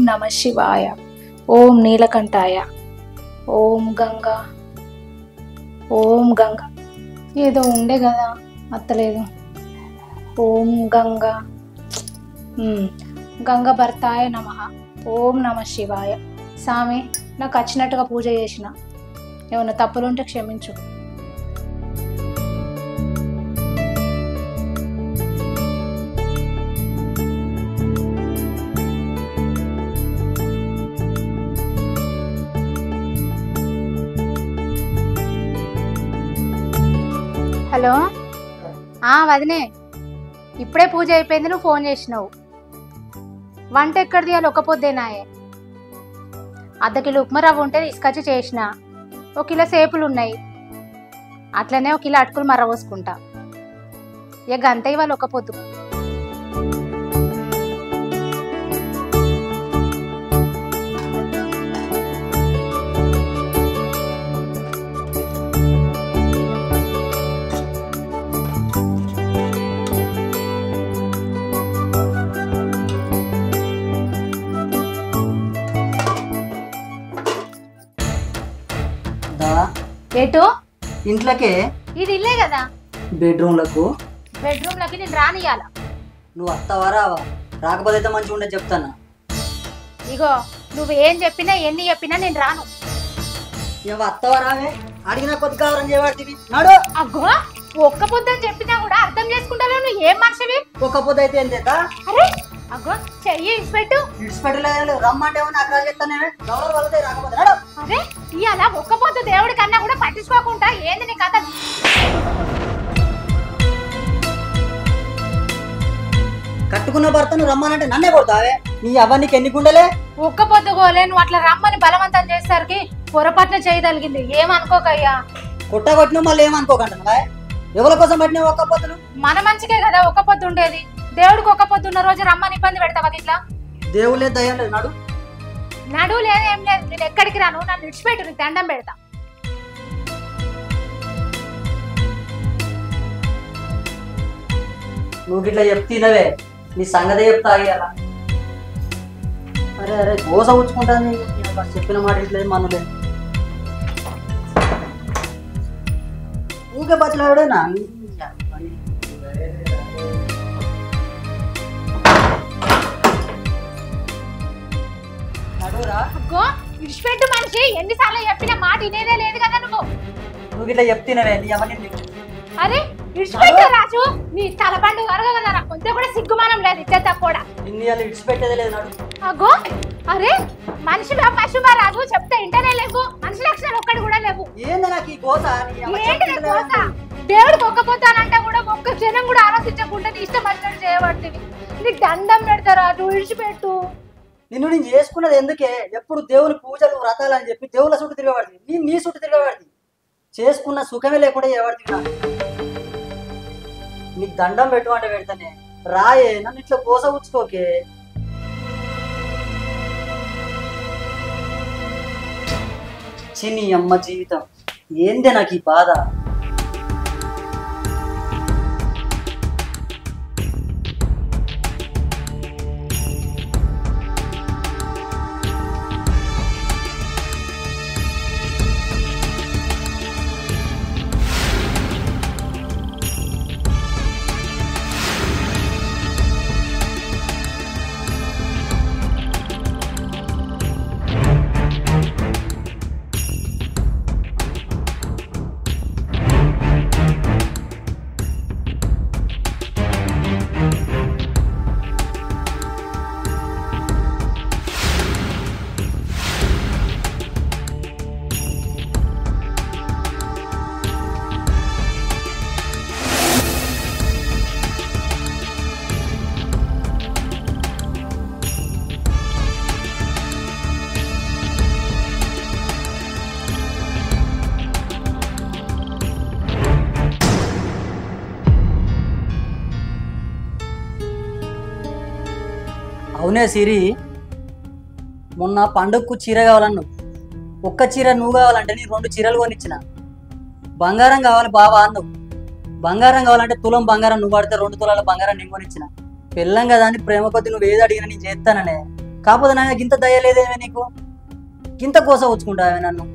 నమ శివాయ. ఓం నీలకంఠాయ. ఓం గంగా. ఓం గంగా ఏదో ఉండే కదా అత్తలేదు. ఓం గంగా. గంగా భర్తాయ నమః. ఓం నమ శివాయ. స్వామి నాకు వచ్చినట్టుగా పూజ చేసిన, ఏమన్నా తప్పులుంటే క్షమించు. హలో వదినే, ఇప్పుడే పూజ అయిపోయింది, నువ్వు ఫోన్ చేసినావు. వంట ఎక్కడిది? అది ఒక పొద్దేనాయే. అర్ధ కిలో ఉప్మా రవ్వ ఉంటే తీసుకొచ్చి చేసిన, 1 కిలో సేపులు ఉన్నాయి, అట్లనే 1 కిలో అటుకులు మర్ర పోసుకుంటా. ఇక గంత ఇవాళ ఒక పొద్దు. ఏటో ఇంట్లోకే? ఇది ఇల్లే కదా. బెడ్రూమ్లకు నేను రానియాల. నువ్వు వస్తావా రావా? రాకపోతే మంచిగా ఉండదు చెప్తాను. ఇగో నువ్వు ఏం చెప్పినా ఎన్ని చెప్పినా నేను రాను. నువ్వు వస్తావా రావే? అడిగినా కొద్ది కావాలని చేయబడుతుంది. నాడు అగ్గో ఒక్క పొద్దు అని చెప్పినా కూడా అర్థం చేసుకుంటావు. నువ్వు ఏం మనిషివి? ఒక్క పొద్దు అయితే ఏం చేద్దా? అరే అగ్గో చెయ్యి ఇడిచిపెట్టు. ఇడిచిపెట్టలేదు, రమ్మంటే అక్కడ చెప్తానే గౌరవ వాళ్ళతో రాకపోతే నాడు. అరే ఇవాళ ఒక్క పొద్దు దేవుడి కన్నా కూడా పట్టించుకోకుండా ఏంది నీ కథ? కట్టుకున్న భర్తను రమ్మనంటే నన్నే కొడతావే? నీ అవన్నీకి ఎన్ని గుండెలే? ఒక్క పొద్దు గోలే, నువ్వు అట్లా రమ్మని బలవంతం చేసేసరికి పొరపాటున చేయగలిగింది. ఏమనుకోకయ్యా. కొట్టిన మళ్ళీ ఏమనుకోకంటున్నా? ఎవరి కోసం పట్టినావు ఒక్క పొద్దులు? మన మంచికే కదా ఒక్క పొద్దు ఉండేది. దేవుడికి ఒక్క పొద్దు ఉన్న రోజు రమ్మని ఇబ్బంది పెడతావా ఇట్లా? దేవుడు లేదు, దయ్యం లేదు. నాడు నడువు లేదు, ఏం లేదు. నేను ఎక్కడికి రాను, నన్ను విడిచిపెట్టు, నీకు దండం పెడతా. నువ్వు ఇట్లా చెప్తినవే, నీ సంగతే చెప్తా అయ్యాలా. అరే అరే గోస ఉంచుకుంటాను. చెప్పిన మాట ఇట్లేదు మనలేదు. ఊకే బతిలాడేనా? అగ్గో విడిచిపెట్టు మనిషి. ఎన్నిసార్లు చెప్పిన మాట వినేదే లేదు కదా నువ్వు ఇట్లా చెప్తినవే, నీ అవన్నీ. అరే విడిచిపెట్టు రాజు, నీ తలపండు వరగ కదా. నాకు కొంచెం కూడా సిగ్గుమానం లేదు, ఇచ్చేత కూడా. ఇన్ని విడిచిపెట్టేదే లేదు. నాడు అగ్గో అరే మనిషి పశువా రాజు? చెప్తే ఇంటనే లేవు, మనిషి లక్షణాలు ఒక్కటి కూడా లేవు. ఏంది నాకు ఈ గోస? దేవుడికి ఒక్కపోతానంటే కూడా ఒక్క జనం కూడా ఆలోచించకుండా నీ ఇష్టం వచ్చినట్టు చేయబడుతుంది. నీకు దండం పెడతా రాజు, విడిచిపెట్టు. నిన్ను నేను చేసుకున్నది ఎందుకే? ఎప్పుడు దేవుని పూజలు వ్రతాలు అని చెప్పి దేవుళ్ళ చుట్టూ తిరగబడుతుంది. నేను నీ చుట్టూ తిరగబడుతుంది. చేసుకున్న సుఖమే లేకుండా చేయబడుతుంది. నీకు దండం పెట్టు అంటే పెడతానే రాయే. నన్ను ఇట్లా గోస ఉంచుకోకే. చిన్ని అమ్మ జీవితం ఏందే నాకు ఈ బాధ? అవునే సిరి, మొన్న పండుగకు చీర కావాలన్ను. ఒక్క చీర నువ్వు కావాలంటే నేను 2 చీరలు కొనిచ్చిన. బంగారం కావాలి బావా అన్ను. బంగారం కావాలంటే తులం బంగారం నువ్వు పడితే 2 తులాల బంగారం నేను కొనిచ్చిన. పెళ్ళం కదా అని ప్రేమ కొద్ది నువ్వు ఏది అడిగినా నేను చేస్తాననే. కాకపోతే నా గింత దయలేదేమే నీకు, గింత కోస వచ్చుకుంటావే నన్ను.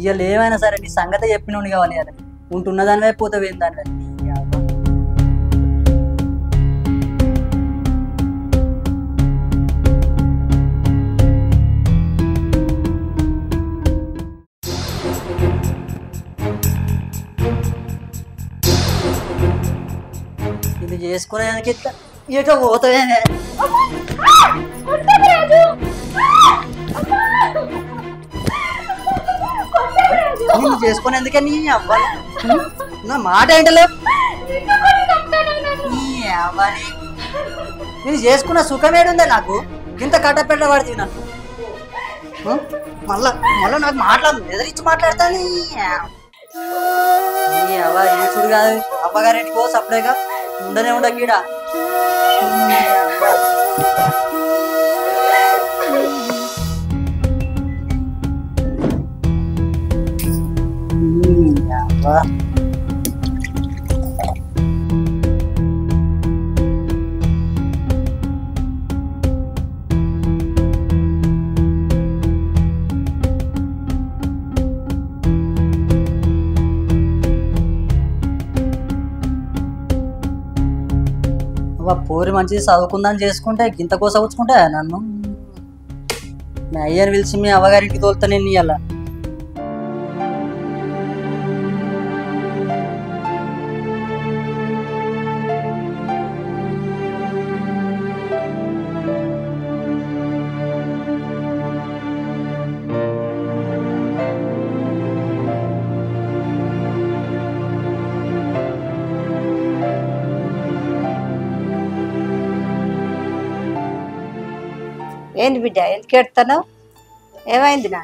ఇవాళ ఏమైనా సరే నీ సంగతి చెప్పినోని కావాలి అని ఉంటున్న దాని వైపు పోతావు ఏం దాని వైపు. ఇది చేసుకునేదానికి ఎటో పోతావే. నేను చేసుకునేందుకే నీ అవ్వాలి నా మాట ఏంటలే. నీ అవ్వాలి నేను చేసుకున్న సుఖమేడుందే నాకు, ఇంత కట్టపెట్ట పడుతుంది నన్ను. మళ్ళా మళ్ళా నాకు మాట్లాడు ఎదిరించి మాట్లాడతాను. నీ అవ్వ ఏసుడు కాదు, అవ్వగారింటికి పో సపరేగా ఉండనే ఉండ గీడ. పోరి మంచిది చదువుకుందని చేసుకుంటే గింత కోసం వచ్చుకుంటా నన్ను. మీ అయ్యని పిలిచి మీ అవ్వగారింటికి తోలుతా నేను ఇవాళ. ఏంది బిడ్డ ఎందుకు ఎడతావు? ఏమైంది నా?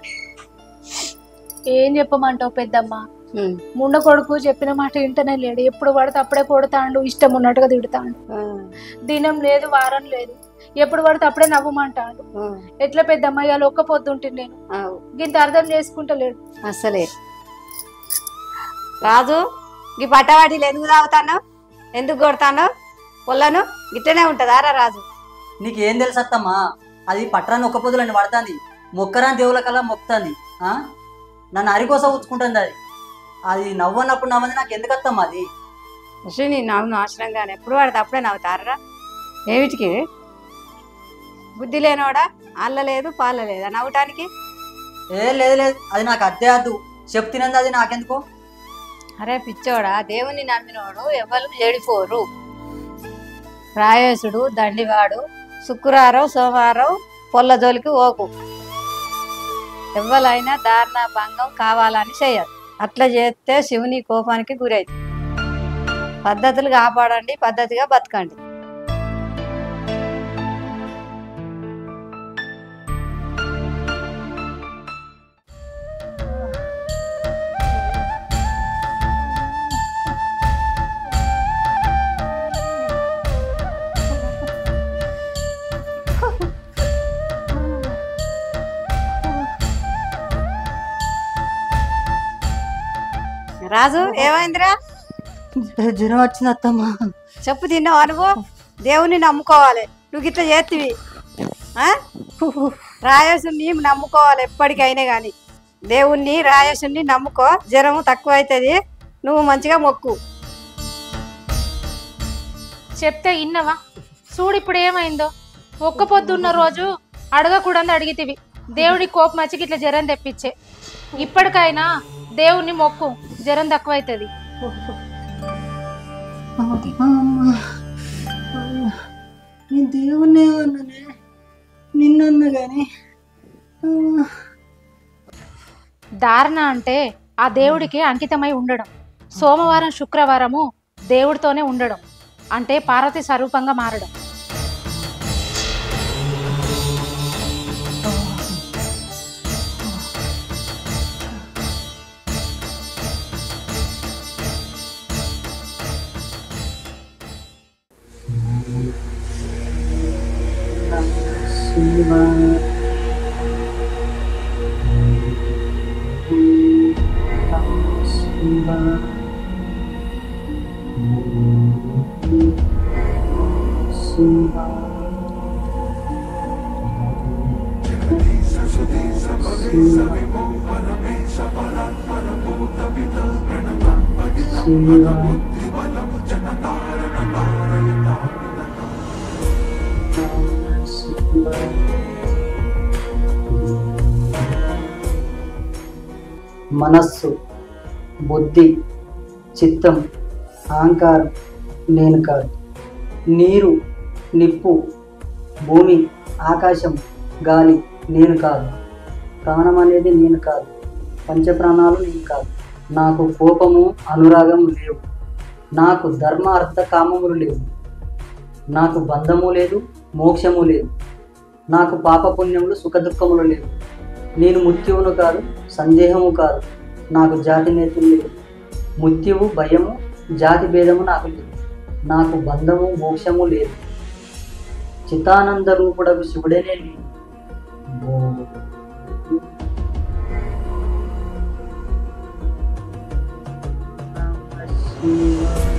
ఏం చెప్పమంటావు పెద్దమ్మ, ముండ కొడుకు చెప్పిన మాట వింటనే లేడు. ఎప్పుడు పడితే అప్పుడే కొడతాండు, ఇష్టం ఉన్నట్టుగా తిడతాండు. దినం లేదు వారం లేదు, ఎప్పుడు పడితే అప్పుడే నవ్వమంటాడు. ఎట్లా పెద్దమ్మ ఇవాళ ఒక్క పొద్దుంటే నేను ఇంత అర్థం చేసుకుంటలేడు అసలే. రాజు ఈ పట్టవాటిలు ఎందుకు తాగుతాను, ఎందుకు కొడతాను? పొల్లను గిట్టనే ఉంటుందారా రాజు? నీకేం తెలుసు అత్తమ్మా, అది పట్టరాన్ని ఒక్క పొద్దులని పడుతుంది, మొక్కరాని దేవుల కల్లా మొక్కుతుంది. నన్ను అరికోసం ఉంచుకుంటుంది. అది అది నవ్వన్నప్పుడు నవ్వది నాకు ఎందుకు అత్తమ్మా? అది నీ నవ్వు నాశనంగానే ఎప్పుడు పడితే అప్పుడే నవ్వుతారా? ఏమిటికి బుద్ధి లేనోడా? అల్ల లేదు పాల లేదా నవ్వటానికి? లేదు లేదు, అది నాకు అద్దే అద్దు, చెప్తినంది అది నాకెందుకో. అరే పిచ్చోడా, దేవుని నమ్మినోడు ఎవరు చెడిపోరు. రాయేసుడు దండివాడు, శుక్రవారం సోమవారం పొల్ల జోలికి ఓకు. ఎవరైనా దారుణ భంగం కావాలని చేయదు. అట్లా చేస్తే శివుని కోపానికి గురైంది. పద్ధతులు కాపాడండి, పద్ధతిగా బతకండి. రాజు ఏమైందిరా? జ్వరం వచ్చింది అత్తమ్మా. చెప్పు తిన్నావు అనుకో. దేవుని నమ్ముకోవాలి, నువ్వు ఇట్లా చేతివి. రాయేసుని నమ్ముకోవాలి ఎప్పటికైనా కానీ. దేవుణ్ణి రాయేసుని నమ్ముకో, జ్వరం తక్కువ అవుతుంది. నువ్వు మంచిగా మొక్కు. చెప్తే ఇన్నవా? చూడు ఇప్పుడు ఏమైందో. ఒక్క పొద్దున్న రోజు అడగకూడదు అడిగితివి, దేవుడి కోపం వచ్చి ఇట్లా జ్వరం తెప్పించే. ఇప్పటికైనా దేవుణ్ణి మొక్కు, జ్వరం తక్కువ అవుతుంది. నేను దేవుణ్ణి ఏమన్నానే, నిన్నన్నా గాని. ధారణ అంటే ఆ దేవుడికి అంకితమై ఉండడం. సోమవారం శుక్రవారము దేవుడితోనే ఉండడం అంటే పార్వతి స్వరూపంగా మారడం. మనస్సు, బుద్ధి, చిత్తం, అహంకారం నేను కాదు. నీరు, నిప్పు, భూమి, ఆకాశం, గాలి నేను కాదు. ప్రాణం అనేది నేను కాదు. పంచప్రాణాలు నేను కాదు. నాకు కోపము, అనురాగం లేవు. నాకు ధర్మ అర్థ కామములు లేవు. నాకు బంధము లేదు, మోక్షము లేదు. నాకు పాపపుణ్యములు సుఖదుఖములు లేవు. నేను మృత్యువును కాదు, సందేహము కాదు. నాకు జాతి నేతులు లేవు. మృత్యువు, భయము, జాతి భేదము నాకు లేదు. నాకు బంధము, మోక్షము లేదు. చితానంద రూపుడకు శివుడనే నేను. ఓం నమః శివాయ.